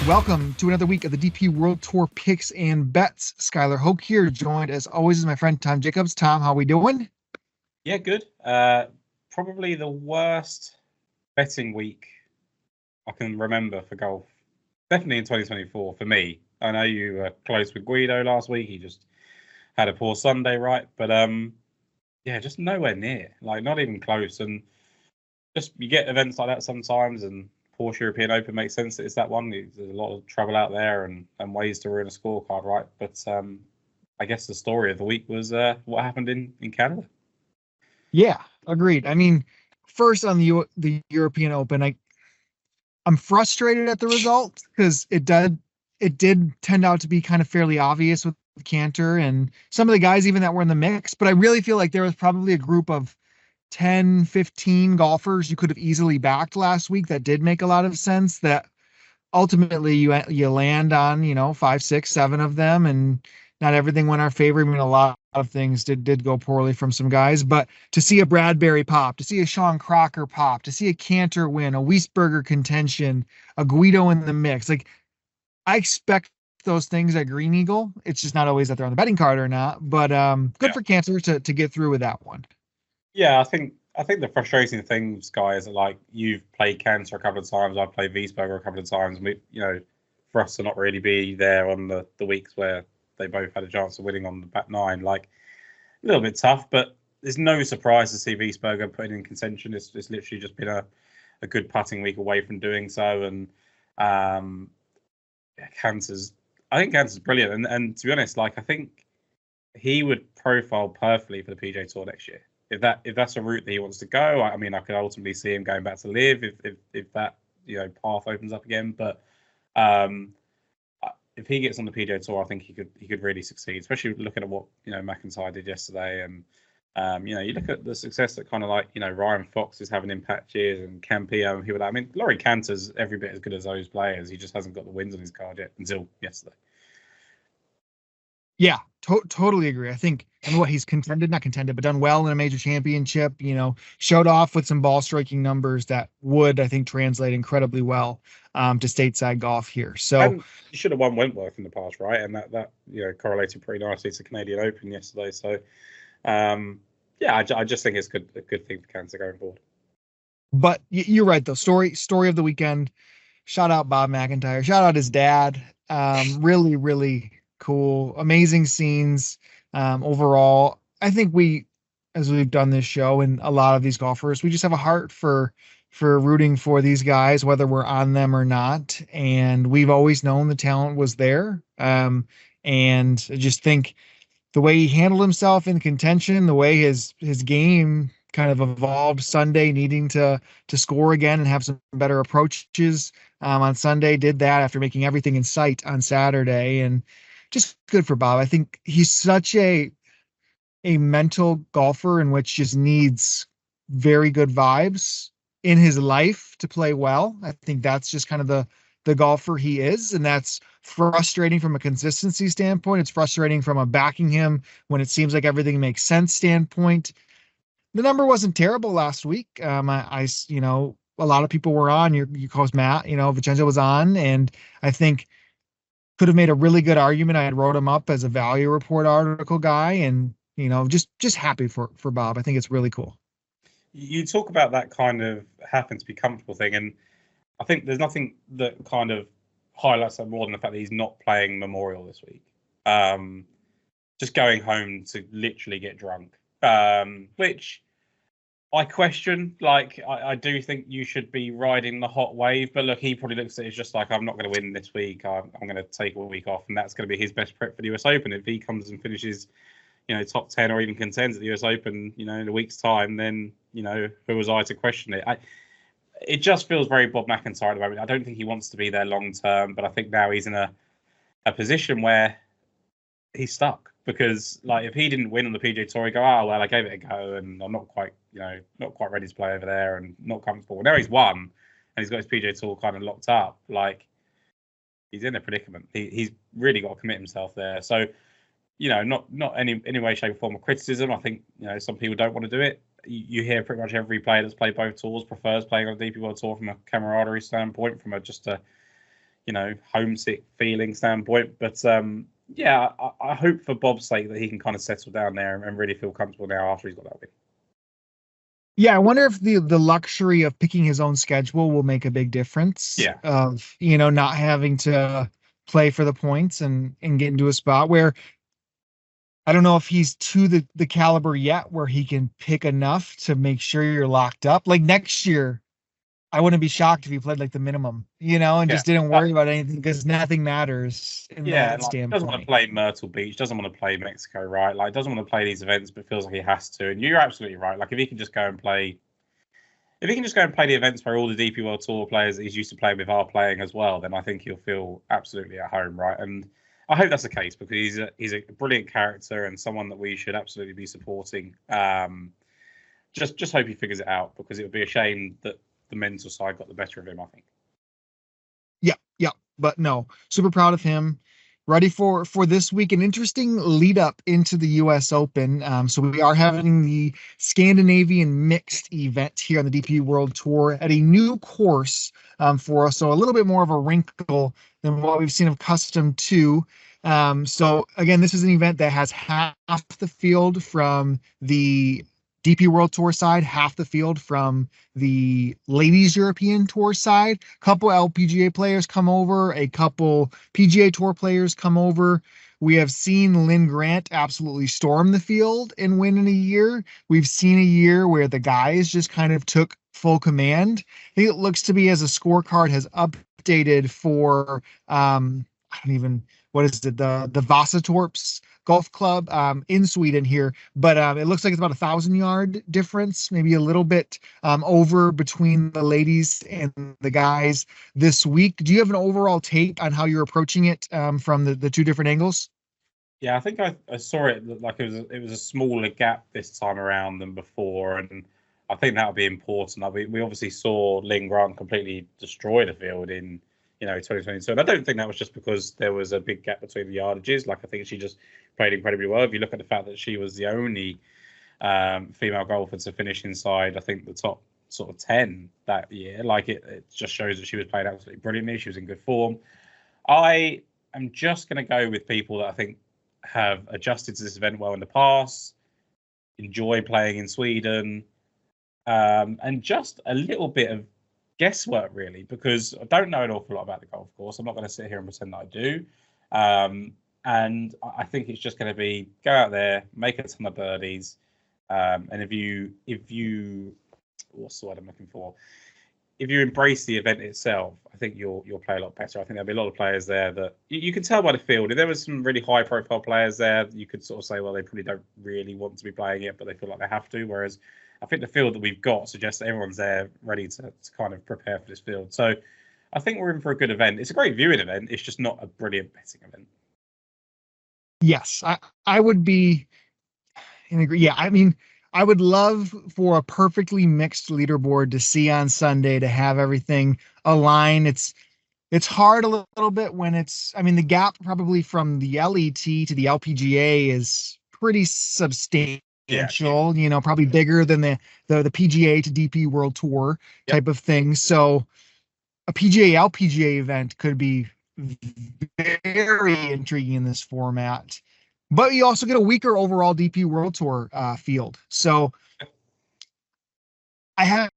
Welcome to another week of the DP World Tour picks and bets. Skylar, Hoke here, joined as always is my friend Tom Jacobs. Tom, how we doing? Yeah, good. Probably the worst betting week I can remember for golf. Definitely in 2024 for me. I know you were close with Guido last week. He just had a poor Sunday, right? But yeah, just nowhere near. Like not even close. And just you get events like that sometimes, and Porsche European Open makes sense. It's that one. There's a lot of trouble out there and ways to ruin a scorecard, right? But I guess the story of the week was what happened in Canada. Yeah, agreed. I mean, first on the European Open, I'm frustrated at the result because it did tend out to be kind of fairly obvious with Cantor and some of the guys even that were in the mix. But I really feel like there was probably a group of 10, 15 golfers you could have easily backed last week that did make a lot of sense that ultimately you land on, 5, 6, 7 of them, and not everything went our favor. I mean, a lot of things did go poorly from some guys, but to see a Bradbury pop, to see a Sean Crocker pop, to see a Cantor win, a Wiesberger contention, a Guido in the mix, like I expect those things at Green Eagle. It's just not always that they're on the betting card or not, but good Yeah. for Cantor to get through with that one. Yeah, I think the frustrating thing, Sky, is that like you've played Cancer a couple of times, I've played Wiesberger a couple of times. And for us to not really be there on the weeks where they both had a chance of winning on the back nine, like a little bit tough. But there's no surprise to see Wiesberger putting in contention. It's literally just been a good putting week away from doing so, and um, I think Cancer's brilliant, and to be honest, like I think he would profile perfectly for the PJ Tour next year. If that's a route that he wants to go, I mean, I could ultimately see him going back to Live if that path opens up again. But um, if he gets on the PJ Tour, I think he could really succeed, especially looking at what McIntyre did yesterday, and you look at the success that kind of like Ryan Fox is having in patches and Campillo and people like that. I mean, Laurie Cantor's every bit as good as those players. He just hasn't got the wins on his card yet until yesterday. Yeah, totally agree. I think, and what he's not contended, but done well in a major championship, showed off with some ball striking numbers that would, I think, translate incredibly well to stateside golf here. So, And you should have won Wentworth in the past, right? And that correlated pretty nicely to Canadian Open yesterday. So, yeah, I just think it's a good thing for Cancer going forward. but you're right, though. Story of the weekend. Shout out Bob McIntyre. Shout out his dad. Really, really cool. Amazing scenes. Overall, I think as we've done this show and a lot of these golfers, we just have a heart for rooting for these guys, whether we're on them or not. And we've always known the talent was there. And I just think the way he handled himself in contention, the way his game kind of evolved Sunday, needing to score again and have some better approaches on Sunday, did that after making everything in sight on Saturday, and just good for Bob. I think he's such a mental golfer in which just needs very good vibes in his life to play well. I think that's just kind of the golfer he is, and that's frustrating from a consistency standpoint. It's frustrating from a backing him when it seems like everything makes sense standpoint. The number wasn't terrible last week. A lot of people were on. Your co-host Matt, Vincenzo was on, and I think could have made a really good argument. I had wrote him up as a value report article guy, and just happy for Bob. I think it's really cool. You talk about that kind of happen to be comfortable thing, and I think there's nothing that kind of highlights that more than the fact that he's not playing Memorial this week. Just going home to literally get drunk, which I question. Like, I do think you should be riding the hot wave, but look, he probably looks at it as just like, I'm not going to win this week. I'm going to take a week off, and that's going to be his best prep for the US Open. If he comes and finishes, top 10 or even contends at the US Open, in a week's time, then, who was I to question it? It just feels very Bob McIntyre at the moment. I don't think he wants to be there long term, but I think now he's in a position where he's stuck, because like if he didn't win on the PGA Tour, he'd go, oh well, I gave it a go and I'm not quite ready to play over there and not comfortable. Now he's won and he's got his PGA Tour kind of locked up. Like, he's in a predicament. He's really got to commit himself there. So, not any way, shape, or form of criticism. I think some people don't want to do it. You hear pretty much every player that's played both tours prefers playing on the DP World Tour from a camaraderie standpoint, from just a homesick feeling standpoint. But yeah, I hope for Bob's sake that he can kind of settle down there and really feel comfortable now after he's got that win. Yeah, I wonder if the luxury of picking his own schedule will make a big difference. Yeah. Of, not having to play for the points and get into a spot where I don't know if he's to the caliber yet where he can pick enough to make sure you're locked up. Like next year, I wouldn't be shocked if he played like the minimum, and Yeah. just didn't worry about anything because nothing matters in Yeah, that like, he doesn't want to standpoint. play Myrtle Beach, doesn't want to play Mexico, right? Like, doesn't want to play these events, but feels like he has to. And you're absolutely right. Like, if he can just go and play the events where all the DP World Tour players that he's used to playing with are playing as well, then I think he'll feel absolutely at home, right? And I hope that's the case because he's a brilliant character and someone that we should absolutely be supporting. Just hope he figures it out because it would be a shame that the mental side got the better of him, I think. Yeah, but no, super proud of him. Ready for this week, an interesting lead up into the U.S. Open. So we are having the Scandinavian Mixed event here on the DP World Tour at a new course for us, so a little bit more of a wrinkle than what we've seen accustomed to. So again, this is an event that has half the field from the DP World Tour side, half the field from the Ladies European Tour side. A couple LPGA players come over, a couple PGA Tour players come over. We have seen Lynn Grant absolutely storm the field and win in a year. We've seen a year where the guys just kind of took full command. I think it looks to be as a scorecard has updated for I don't even, what is it, the Vasatorps Golf Club in Sweden here, but it looks like it's about 1,000-yard difference, maybe a little bit over between the ladies and the guys this week. Do you have an overall take on how you're approaching it from the two different angles? Yeah, I think I saw it like it was a smaller gap this time around than before, and I think that'll be important. Like we obviously saw Lynn Grant completely destroy the field in 2022, and I don't think that was just because there was a big gap between the yardages. Like I think she just played incredibly well. If you look at the fact that she was the only female golfer to finish inside, I think the top sort of 10 that year, like it just shows that she was playing absolutely brilliantly. She was in good form. I am just going to go with people that I think have adjusted to this event well in the past, enjoy playing in Sweden, and just a little bit of guesswork, really, because I don't know an awful lot about the golf course. I'm not going to sit here and pretend that I do. And I think it's just going to be go out there, make a ton of birdies. And if you, what's the word I'm looking for? If you embrace the event itself, I think you'll play a lot better. I think there'll be a lot of players there that you can tell by the field. If there was some really high profile players there, you could sort of say, well, they probably don't really want to be playing it, but they feel like they have to. Whereas I think the field that we've got suggests that everyone's there ready to kind of prepare for this field. So I think we're in for a good event. It's a great viewing event. It's just not a brilliant betting event. Yes, I would be in agree. Yeah, I mean, I would love for a perfectly mixed leaderboard to see on Sunday to have everything align. It's hard a little bit when I mean, the gap probably from the LET to the LPGA is pretty substantial, Yeah. probably bigger than the PGA to DP World Tour Yep. type of thing. So a PGA LPGA event could be very intriguing in this format. But you also get a weaker overall DP World Tour field. So I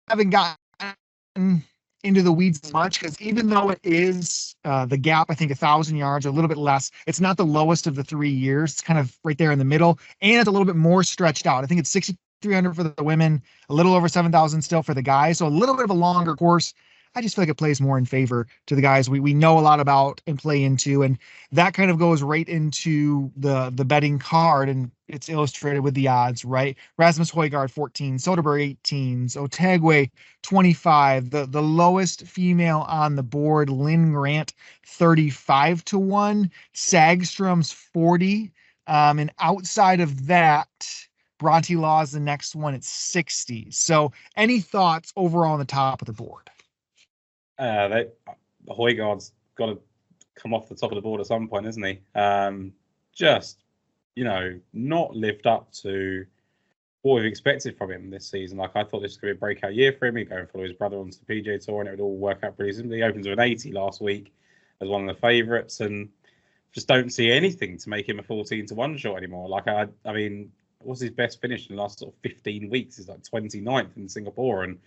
haven't gotten into the weeds as much because even though it is the gap, I think 1,000 yards, a little bit less, it's not the lowest of the 3 years. It's kind of right there in the middle, and it's a little bit more stretched out. I think it's 6,300 for the women, a little over 7,000 still for the guys. So a little bit of a longer course. I just feel like it plays more in favor to the guys we know a lot about and play into. And that kind of goes right into the betting card, and it's illustrated with the odds, right? Rasmus Højgaard 14, Soderberg 18s, Otegwe 25, the lowest female on the board, Lynn Grant 35-1, Sagstrom's 40. And outside of that, Bronte Law is the next one at 60. So any thoughts overall on the top of the board? Højgaard's got to come off the top of the board at some point, isn't he? Just, not lived up to what we've expected from him this season. Like, I thought this was going to be a breakout year for him. He'd go and follow his brother onto the PGA Tour and it would all work out pretty simply. He opens with an 80 last week. as one of the favourites, and just don't see anything to make him a 14-1 shot anymore. Like I mean, what's his best finish in the last sort of 15 weeks? He's like 29th in Singapore, and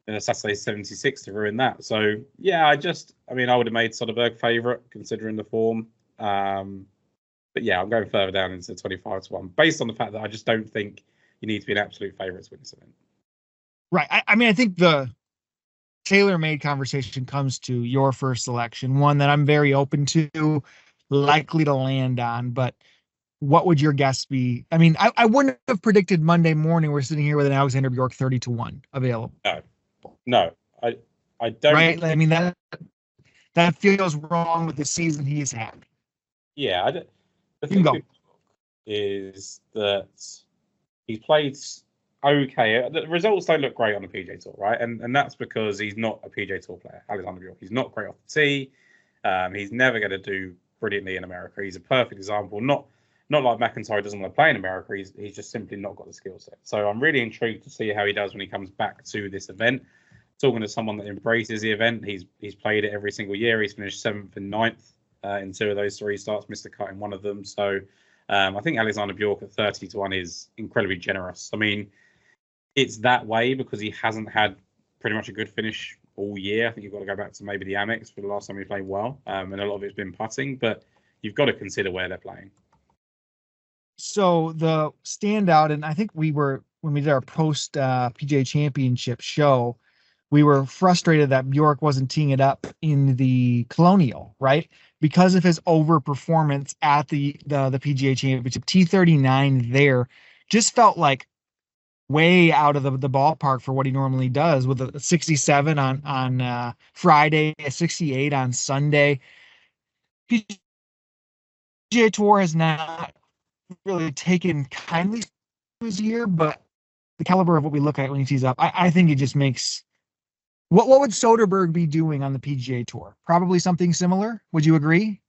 then a Saturday 76 to ruin that. So yeah, I mean, I would have made Soderberg favourite considering the form. But yeah, I'm going further down into 25-1 based on the fact that I just don't think you need to be an absolute favourite to win this event. Right. I mean, I think the tailor-made conversation comes to your first selection, one that I'm very open to, likely to land on. But what would your guess be? I mean, I wouldn't have predicted Monday morning we're sitting here with an Alexander Bjork 30-1 available. No, I don't. Right. I mean, that feels wrong with the season he's had. Yeah, the thing is that he's played okay. The results don't look great on the PJ Tour, right? And that's because he's not a PJ Tour player, Alexander Bjork. He's not great off the tee. He's never going to do brilliantly in America. He's a perfect example. Not like McIntyre doesn't want to play in America. He's just simply not got the skill set. So I'm really intrigued to see how he does when he comes back to this event. Talking to someone that embraces the event, he's played it every single year. He's finished 7th and 9th in 2 of those 3 starts, missed a cut in one of them. So I think Alexander Bjork at 30-1 is incredibly generous. I mean, it's that way because he hasn't had pretty much a good finish all year. I think you've got to go back to maybe the Amex for the last time he played well, and a lot of it's been putting, but you've got to consider where they're playing. So the standout, and I think when we did our post PGA Championship show, we were frustrated that Bjork wasn't teeing it up in the Colonial, right? Because of his overperformance at the PGA Championship. T39 there just felt like way out of the ballpark for what he normally does, with a 67 on Friday, a 68 on Sunday. PGA Tour has not really taken kindly to his year, but the caliber of what we look at when he tees up, I think it just makes. What would Soderberg be doing on the PGA Tour? Probably something similar. Would you agree?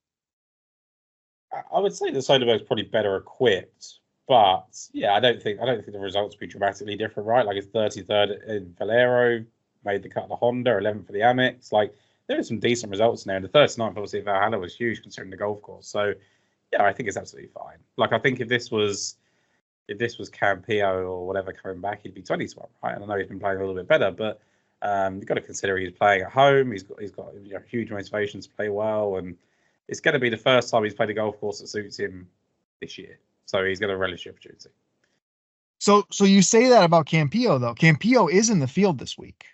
I would say that Soderberg's probably better equipped, but yeah, I don't think the results would be dramatically different, right? Like his 33rd in Valero, made the cut of the Honda, 11th for the Amex. Like there are some decent results in there. And the 39th, obviously, Valhalla was huge considering the golf course. So yeah, I think it's absolutely fine. Like I think if this was Campillo or whatever coming back, he'd be 20-1, right? And I know he's been playing a little bit better, but you've got to consider he's playing at home. He's got huge motivation to play well, and it's going to be the first time he's played a golf course that suits him this year. So he's going to relish the opportunity. So you say that about Campillo though. Campillo is in the field this week,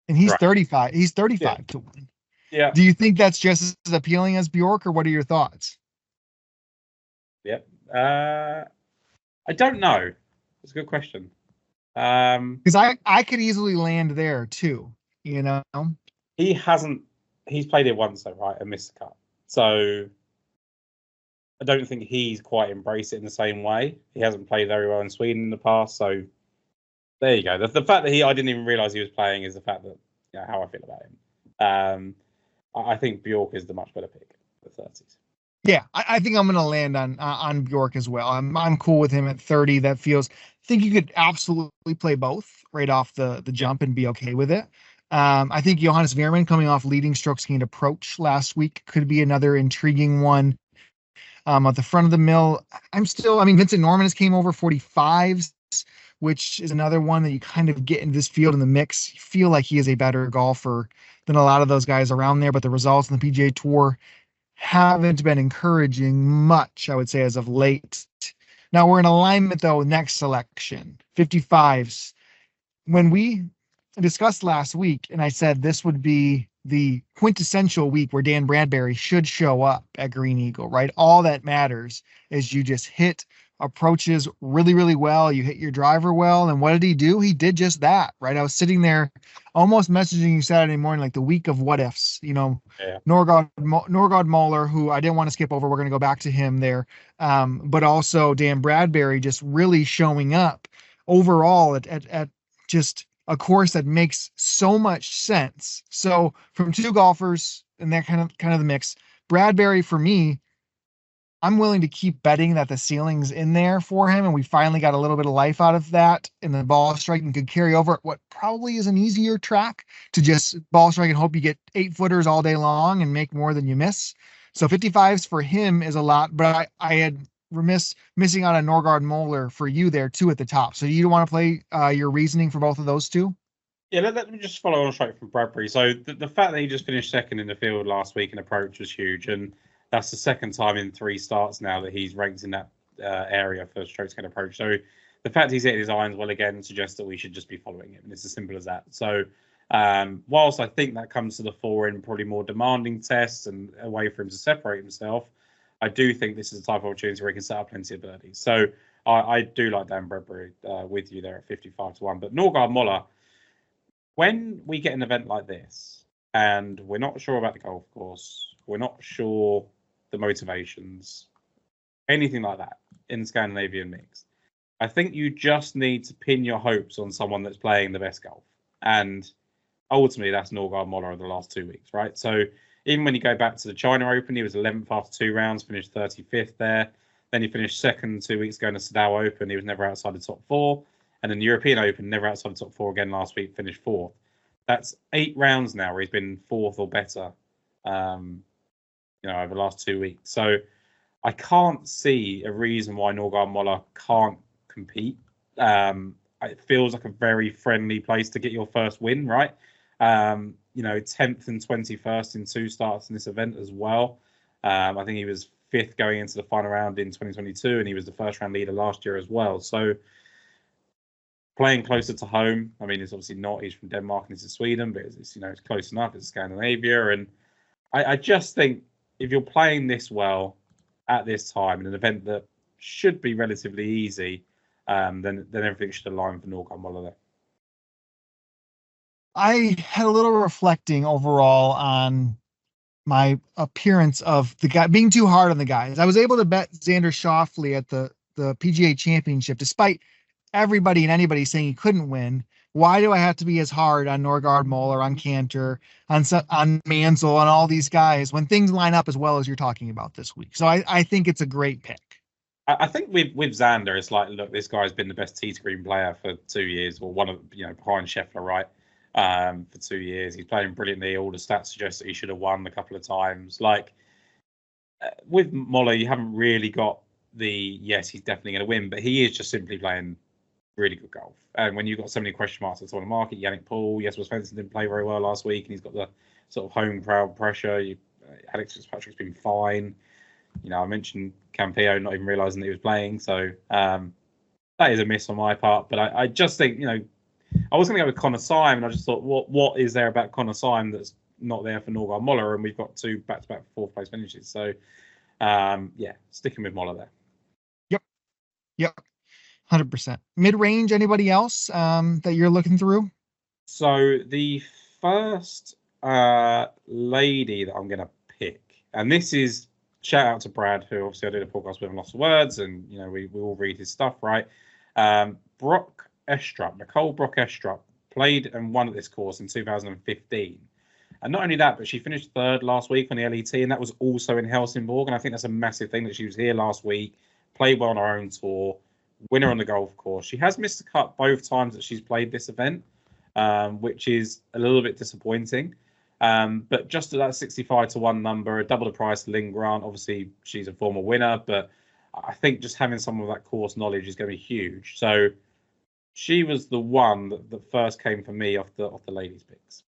and he's right. 35. He's 35-1. Yeah. Do you think that's just as appealing as Bjork, or what are your thoughts? Yep. I don't know. It's a good question. Because I could easily land there too. You know, he's played it once though, right, and missed the cut. So I don't think he's quite embraced it in the same way. He hasn't played very well in Sweden in the past. So there you go. The fact that I didn't even realize he was playing is the fact that how I feel about him. I think Bjork is the much better pick for the 30s. Yeah, I think I'm going to land on Bjork as well. I'm cool with him at 30. That feels. I think you could absolutely play both right off the jump and be okay with it. I think Johannes Veerman coming off leading strokes gained approach last week could be another intriguing one. At the front of the mill, Vincent Norman has came over 45s, which is another one that you kind of get in this field in the mix. You feel like he is a better golfer than a lot of those guys around there, but the results on the PGA Tour haven't been encouraging much, I would say, as of late. Now we're in alignment though. Next selection, 55s. When we discussed last week, and I said this would be the quintessential week where Dan Bradbury should show up at Green Eagle, right? All that matters is you just hit approaches really, really well. You hit your driver well. And what did he do? He did just that, right? I was sitting there almost messaging you Saturday morning, like the week of what ifs, Norgard Møller, who I didn't want to skip over. We're going to go back to him there. But also Dan Bradbury just really showing up overall at just a course that makes so much sense. So from two golfers in that kind of the mix, Bradbury for me, I'm willing to keep betting that the ceiling's in there for him, and we finally got a little bit of life out of that, and the ball striking could carry over at what probably is an easier track to just ball strike and hope you get 8-footers all day long and make more than you miss. So 55s for him is a lot, but I had missing out on Norgard Møller for you there too at the top. So you want to play your reasoning for both of those two? Yeah, let me just follow on straight from Bradbury. So the fact that he just finished second in the field last week in approach was huge, and that's the second time in 3 starts now that he's ranked in that area for strokes gained approach. So the fact he's hitting his irons well again suggests that we should just be following him, and it's as simple as that. So whilst I think that comes to the fore in probably more demanding tests and a way for him to separate himself, I do think this is a type of opportunity where he can set up plenty of birdies. So I do like Dan Bradbury with you there at 55-1. But Norgard Møller, when we get an event like this and we're not sure about the golf course, we're not sure the motivations, anything like that in Scandinavian Mixed, I think you just need to pin your hopes on someone that's playing the best golf. And ultimately, that's Norgard Møller over the last 2 weeks, right? So even when you go back to the China Open, he was 11th after 2 rounds, finished 35th there. Then he finished second 2 weeks ago in the Sadao Open. He was never outside the top 4. And then the European Open, never outside the top 4 again last week, finished 4th. That's 8 rounds now where he's been 4th or better, over the last 2 weeks. So I can't see a reason why Norgard Møller can't compete. It feels like a very friendly place to get your first win, right? 10th and 21st in 2 starts in this event as well. I think he was 5th going into the final round in 2022, and he was the first round leader last year as well. So playing closer to home, I mean, it's obviously not. He's from Denmark and this is Sweden, but it's close enough. It's Scandinavia, and I just think if you're playing this well at this time in an event that should be relatively easy, then everything should align for Norgard Møller there. I had a little reflecting overall on my appearance of the guy being too hard on the guys. I was able to bet Xander Schauffele at the PGA Championship, despite everybody and anybody saying he couldn't win. Why do I have to be as hard on Norgard Møller, on Cantor, on Mansell, on all these guys when things line up as well as you're talking about this week? So I think it's a great pick. I think with Xander, it's like, look, this guy's been the best tee screen player for 2 years, or one of behind Scheffler, right? For 2 years, he's playing brilliantly. All the stats suggest that he should have won a couple of times. Like with Møller, you haven't really got yes, he's definitely going to win, but he is just simply playing really good golf. And when you've got so many question marks on the market, Yannick Paul, Jesper Svensson didn't play very well last week, and he's got the sort of home crowd pressure. Alex Fitzpatrick's been fine. I mentioned Campillo not even realising that he was playing, so that is a miss on my part. But I just think, I was going to go with Connor Syme, and I just thought, what is there about Connor Syme that's not there for Norgard Møller? And we've got 2 back-to-back 4th place finishes. So, sticking with Møller there. Yep. 100%. Mid-range, anybody else that you're looking through? So the first lady that I'm going to pick, and this is shout out to Brad, who obviously I did a podcast with him, Lost of Words, and we all read his stuff, right? Brock Estrup, Nicole Brock Estrup, played and won at this course in 2015. And not only that, but she finished 3rd last week on the LET, and that was also in Helsingborg. And I think that's a massive thing that she was here last week, played well on her own tour, winner on the golf course. She has missed the cut both times that she's played this event, which is a little bit disappointing. But just at that 65-1 number, double the price to Lynn Grant. Obviously, she's a former winner, but I think just having some of that course knowledge is going to be huge. So she was the one that first came for me off the ladies' picks.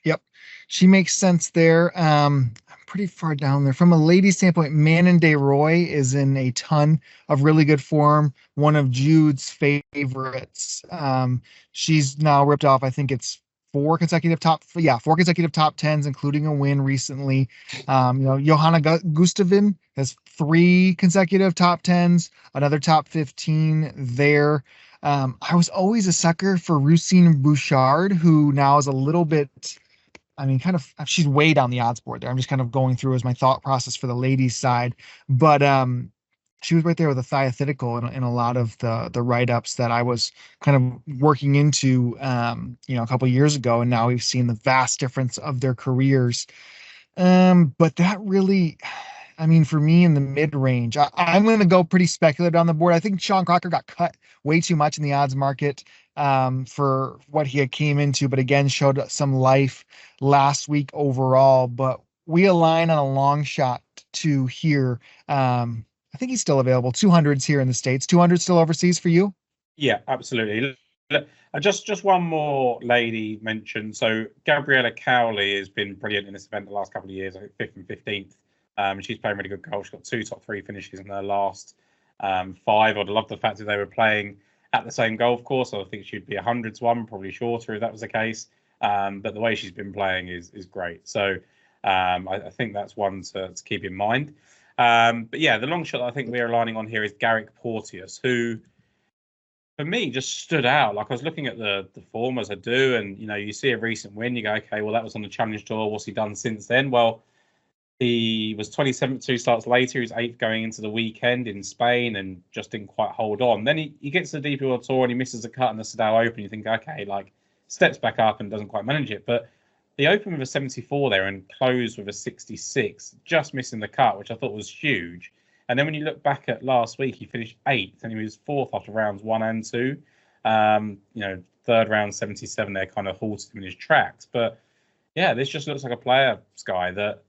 Yep. She makes sense there. I'm pretty far down there. From a ladies' standpoint, Manon De Roy is in a ton of really good form. One of Jude's favorites. She's now ripped off, I think it's 4 consecutive top 10s, including a win recently. Johanna Gustavin has 3 consecutive top 10s, another top 15 there. I was always a sucker for Rusine Bouchard, who now is a little bit, she's way down the odds board there. I'm just kind of going through as my thought process for the ladies' side. But she was right there with a Thiathetical in a lot of the write-ups that I was kind of working into, a couple of years ago. And now we've seen the vast difference of their careers. But that really, I mean, for me in the mid range, I'm going to go pretty speculative on the board. I think Sean Crocker got cut way too much in the odds market for what he had came into, but again, showed some life last week overall. But we align on a long shot to here. I think he's still available. 200s here in the States, 200 still overseas for you. Yeah, absolutely. Just one more lady mentioned. So Gabriella Cowley has been brilliant in this event the last couple of years. I think 5th and 15th. She's playing really good golf. She's got 2 top 3 finishes in her last 5. I'd love the fact that they were playing at the same golf course. I think she'd be a hundreds one, probably shorter if that was the case. But the way she's been playing is great. So I think that's one to keep in mind. But yeah, the long shot that I think we're aligning on here is Garrick Porteous, who for me just stood out. Like I was looking at the form as I do, and you see a recent win, you go, okay, well that was on the Challenge Tour. What's he done since then? Well, he was 27th 2 starts later. He was 8th going into the weekend in Spain and just didn't quite hold on. Then he gets to the DP World Tour and he misses a cut in the Sadao Open. You think, okay, like steps back up and doesn't quite manage it. But he opened with a 74 there and closed with a 66, just missing the cut, which I thought was huge. And then when you look back at last week, he finished 8th and he was 4th after rounds 1 and 2. 3rd round 77 there kind of halted him in his tracks. But yeah, this just looks like a player, Sky, that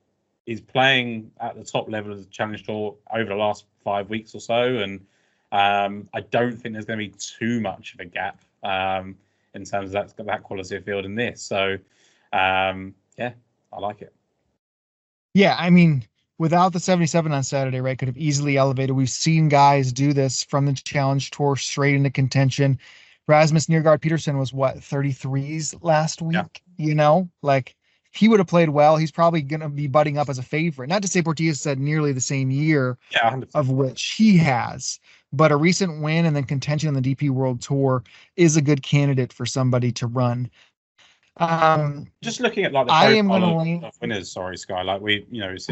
is playing at the top level of the Challenge Tour over the last 5 weeks or so. And I don't think there's going to be too much of a gap in terms of that quality of field in this. So, yeah, I like it. Yeah, I mean, without the 77 on Saturday, right, could have easily elevated. We've seen guys do this from the Challenge Tour straight into contention. Rasmus Norgard Peterson was what, 33s last week? Yeah. Like he would have played well. He's probably going to be budding up as a favorite. Not to say Porteous had nearly the same year of which he has, but a recent win and then contention on the DP World Tour is a good candidate for somebody to run. Just looking at like the profile of winners, sorry, Sky, like we, it's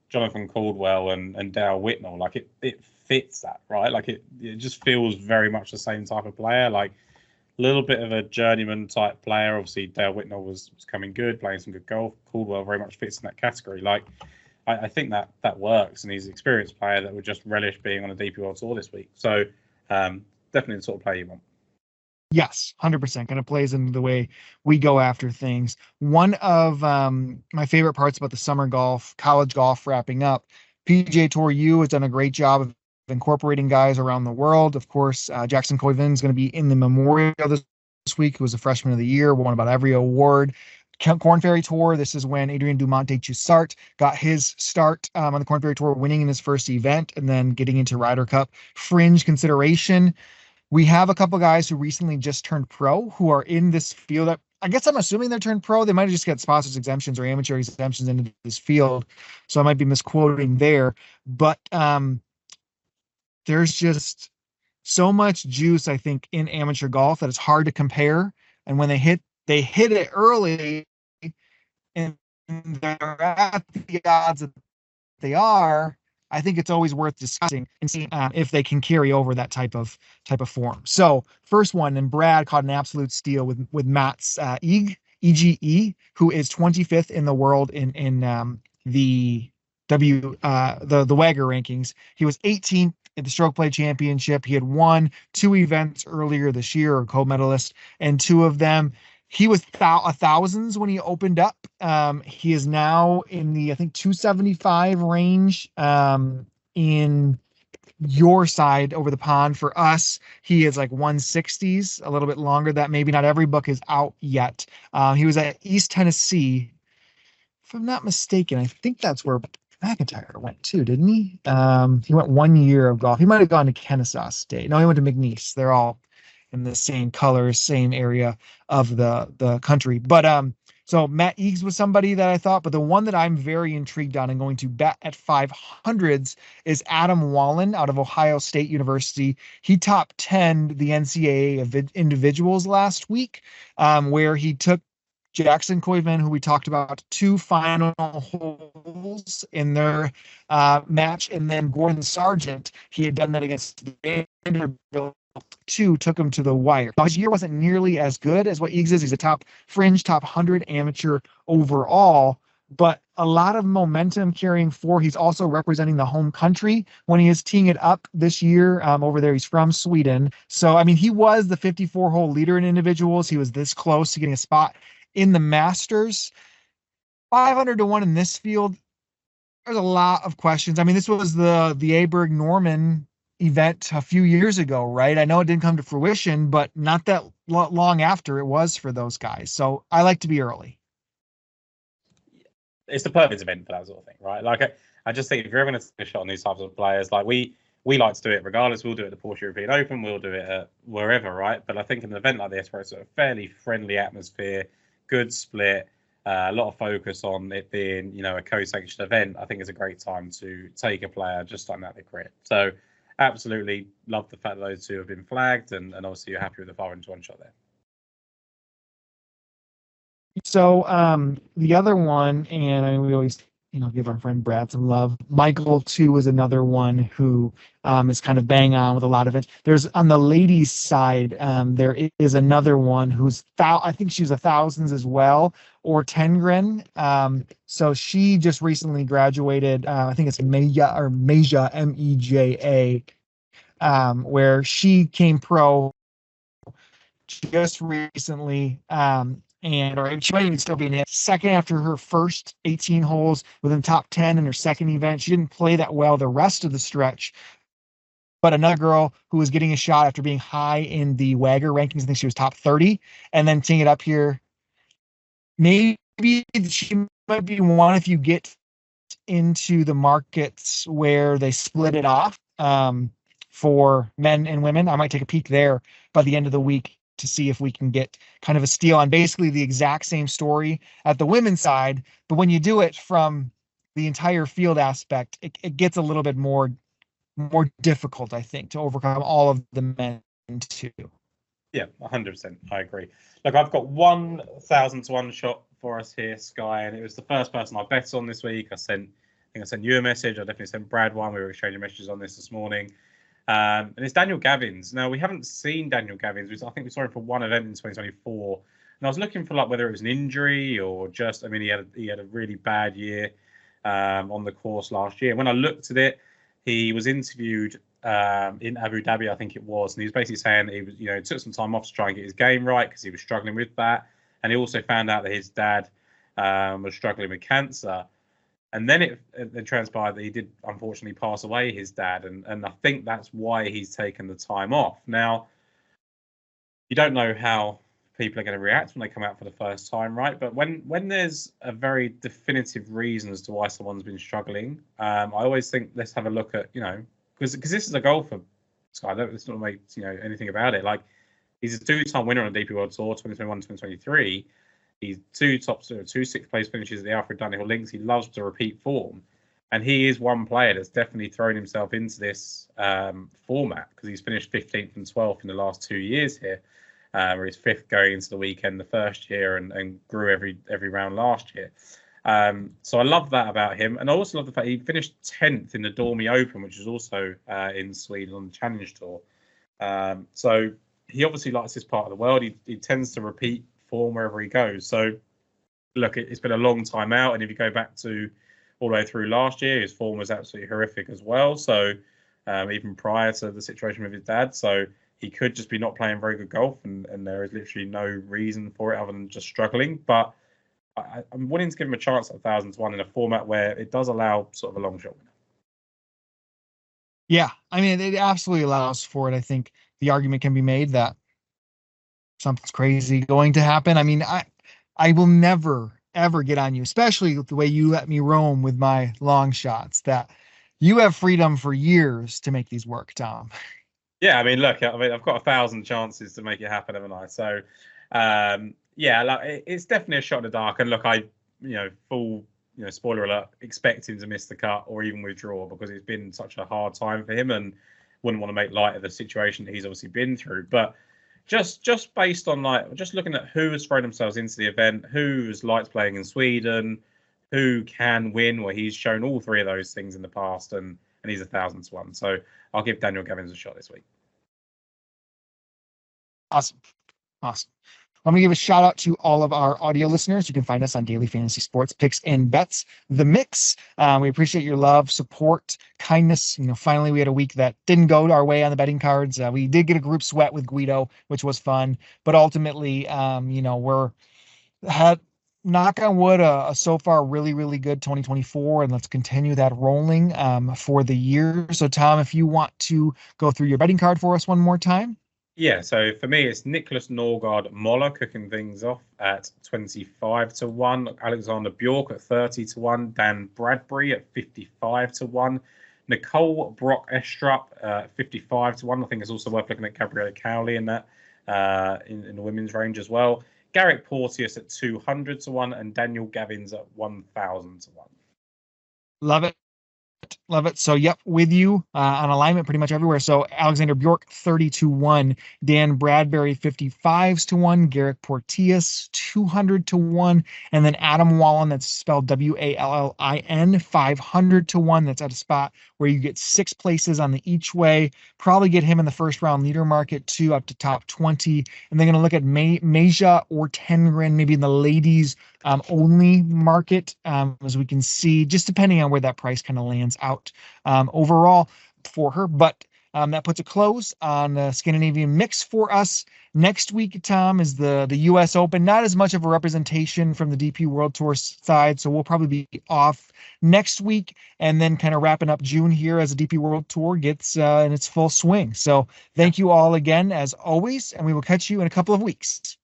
Jonathan Caldwell and Dale Whitnell, like it fits that, right? Like it just feels very much the same type of player, like a little bit of a journeyman type player. Obviously, Dale Whitnell was coming good, playing some good golf. Caldwell very much fits in that category. Like I think that works, and he's an experienced player that would just relish being on a DP World Tour this week. So definitely the sort of player you want. Yes, 100%. Kind of plays into the way we go after things. One of my favorite parts about the summer golf, college golf wrapping up, PGA Tour U has done a great job of incorporating guys around the world. Of course, Jackson Coyvin is going to be in the Memorial this week, who was a freshman of the year, won about every award. Corn Ferry Tour, this is when Adrian Dumonte Chussart got his start on the Corn Ferry Tour, winning in his first event and then getting into Ryder Cup fringe consideration. We have a couple guys who recently just turned pro who are in this field. I guess I'm assuming they're turned pro. They might have just got sponsors exemptions or amateur exemptions into this field. So I might be misquoting there. But there's just so much juice, I think, in amateur golf that it's hard to compare. And when they hit it early and they're at the odds that they are, I think it's always worth discussing and seeing if they can carry over that type of form. So first one, and Brad caught an absolute steal with Matt's EGE, who is 25th in the world in the WAGR rankings. He was 18th at the Stroke Play Championship. He had won 2 events earlier this year, or co-medalist, and 2 of them. He was thousands when he opened up. He is now in the, I think, 275 range in your side over the pond. For us, he is like 160s, a little bit longer. That maybe not every book is out yet. He was at East Tennessee, if I'm not mistaken. I think that's where McIntyre went too, didn't he? He went 1 year of golf. He might have gone to Kennesaw State. No, he went to McNeese. They're all in the same colors, same area of the country. But so Matt Eags was somebody that I thought, but the one that I'm very intrigued on and going to bet at 500s is Adam Wallen out of Ohio State University. He top 10 the NCAA of individuals last week, where he took Jackson Coyvin, who we talked about, 2 final holes in their match, and then Gordon Sargent. He had done that against Vanderbilt. 2 took him to the wire. Now, his year wasn't nearly as good as what Eags is. He's a top 100 amateur overall, but a lot of momentum carrying forward. He's also representing the home country when he is teeing it up this year over there. He's from Sweden. So, I mean, he was the 54-hole leader in individuals. He was this close to getting a spot in the Masters. 500 to 1 in this field. There's a lot of questions. I mean, this was the Aberg Norman event a few years ago, right? I know it didn't come to fruition, but not that long after it was for those guys. So I like to be early. It's the perfect event for that sort of thing, right? Like, I just think if you're ever going to take a shot on these types of players, like we like to do it regardless. We'll do it at the Porsche European Open. We'll do it at wherever, right? But I think in an event like this, where it's a fairly friendly atmosphere, good split, a lot of focus on it being, a co-sanctioned event, I think it's a great time to take a player just starting out their career. So absolutely love the fact that those two have been flagged, and obviously you're happy with the 500 to 1 shot there. So the other one, and I mean, we always give our friend Brad some love. Michael too is another one who is kind of bang on with a lot of it. There's on the ladies' side, there is another one who's I think she's a thousands as well, or Tengren. So she just recently graduated. I think it's Meja Meja, where she came pro just recently. Or she might even still be in it. Second after her first 18 holes within top 10 in her second event. She didn't play that well the rest of the stretch. But another girl who was getting a shot after being high in the Wagger rankings, I think she was top 30, and then teeing it up here. Maybe she might be one if you get into the markets where they split it off for men and women. I might take a peek there by the end of the week to see if we can get kind of a steal on basically the exact same story at the women's side. But when you do it from the entire field aspect, it gets a little bit more difficult, I think, to overcome all of the men too. Yeah, 100%. I agree. Look, I've got 1,000 to 1 shot for us here, Sky, and it was the first person I bet on this week. I think I sent you a message. I definitely sent Brad one. We were exchanging messages on this morning. And it's Daniel Gavins. Now, we haven't seen Daniel Gavins. I think we saw him for one event in 2024. And I was looking for whether it was an injury or just, I mean, he had a really bad year on the course last year. When I looked at it, he was interviewed in Abu Dhabi, I think it was, and he was basically saying he was, took some time off to try and get his game right because he was struggling with that. And he also found out that his dad was struggling with cancer. And then it transpired that he did unfortunately pass away, his dad, and I think that's why he's taken the time off. Now, you don't know how people are going to react when they come out for the first time, right? But when there's a very definitive reason as to why someone's been struggling, I always think let's have a look at, because this is a golfer, Sky. Let's not make anything about it. He's a 2-time winner on the DP World Tour, 2021, 2023. He's 2 sixth place finishes at the Alfred Dunhill Links. He loves to repeat form. And he is one player that's definitely thrown himself into this format because he's finished 15th and 12th in the last 2 years here, where he's 5th going into the weekend the first year and grew every round last year. So I love that about him. And I also love the fact he finished 10th in the Dormy Open, which is also in Sweden on the Challenge Tour. So he obviously likes this part of the world. He tends to repeat form wherever he goes. So look, it's been a long time out, and if you go back to all the way through last year, his form was absolutely horrific as well. So even prior to the situation with his dad, so he could just be not playing very good golf, and there is literally no reason for it other than just struggling. But I'm willing to give him a chance at 1,000 to 1 in a format where it does allow sort of a long shot winner. Yeah, I mean, it absolutely allows for it. I think the argument can be made that something's crazy going to happen. I mean, I will never ever get on you, especially the way you let me roam with my long shots, that you have freedom for years to make these work, Tom. Yeah, I mean, look, I've got 1,000 chances to make it happen, haven't I? So, yeah, it's definitely a shot in the dark. And look, full, spoiler alert, expect him to miss the cut or even withdraw because it's been such a hard time for him, and wouldn't want to make light of the situation that he's obviously been through. But just based on just looking at who has thrown themselves into the event, who's liked playing in Sweden, who can win, where he's shown all three of those things in the past, and he's 1,000 to 1. So I'll give Daniel Gavins a shot this week. Awesome. I'm going to give a shout out to all of our audio listeners. You can find us on Daily Fantasy Sports Picks and Bets, The Mix. We appreciate your love, support, kindness. Finally, we had a week that didn't go our way on the betting cards. We did get a group sweat with Guido, which was fun. But ultimately, we're had knock on wood, a so far really, really good 2024, and let's continue that rolling for the year. So, Tom, if you want to go through your betting card for us one more time. Yeah, so for me, it's Nicholas Norgard Møller kicking things off at 25-1, Alexander Bjork at 30-1, Dan Bradbury at 55-1, Nicole Brock Estrup at 55-1. I think it's also worth looking at Gabriella Cowley in that in the women's range as well. Garrick Porteous at 200-1 and Daniel Gavins at 1,000-1. Love it. Love it. So, yep, with you on alignment pretty much everywhere. So, Alexander Bjork 30-1, Dan Bradbury 55-1, Garrick Porteous 200-1, and then Adam Wallen, that's spelled Wallin, 500-1. That's at a spot where you get 6 places on the each way. Probably get him in the first round leader market too, up to top 20. And they're going to look at Maja or Tengren, maybe in the ladies only market, as we can see, just depending on where that price kind of lands out overall for her. But that puts a close on the Scandinavian Mix for us. Next week, Tom, is the U.S. Open. Not as much of a representation from the DP World Tour side, so we'll probably be off next week and then kind of wrapping up June here as the DP World Tour gets in its full swing. So thank you all again, as always, and we will catch you in a couple of weeks.